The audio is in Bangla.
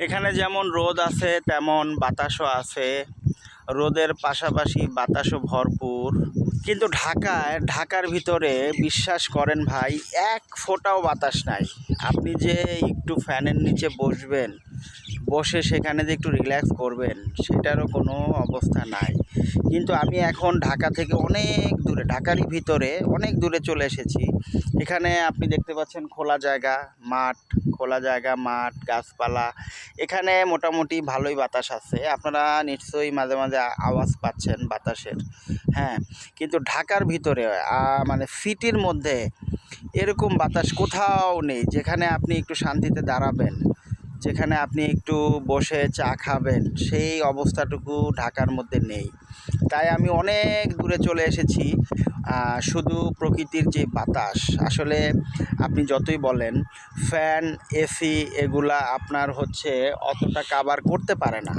এখানে যেমন রোদ আছে তেমন বাতাসও আছে, রোদের পাশাপাশি বাতাসও ভরপুর। কিন্তু ঢাকার ভিতরে বিশ্বাস করেন ভাই, এক ফোঁটাও বাতাস নাই। আপনি যে একটু ফ্যানের নিচে বসবেন, বসে সেখানে যে একটু রিল্যাক্স করবেন, সেটারও কোনো অবস্থা নাই। কিন্তু আমি এখন ঢাকা থেকে অনেক দূরে, ঢাকারই ভিতরে অনেক দূরে চলে এসেছি। এখানে আপনি দেখতে পাচ্ছেন খোলা জায়গা, মাঠ, গাছপালা। এখানে মোটামুটি ভালোই বাতাস আছে, আপনারা নিশ্চয়ই মাঝে মাঝে আওয়াজ পাচ্ছেন বাতাসের। হ্যাঁ, কিন্তু ঢাকার ভিতরে মানে সিটির মধ্যে এরকম বাতাস কোথাও নেই, যেখানে আপনি একটু শান্তিতে দাঁড়াবেন, যেখানে আপনি একটু বসে চা খাবেন, সেই অবস্থাটুকু ঢাকার মধ্যে নেই। তাই আমি অনেক দূরে চলে এসেছি। শুধু প্রকৃতির যে বাতাস, আসলে আপনি যতই বলেন ফ্যান, এসি এগুলা আপনার অতটা কাভার করতে পারে না।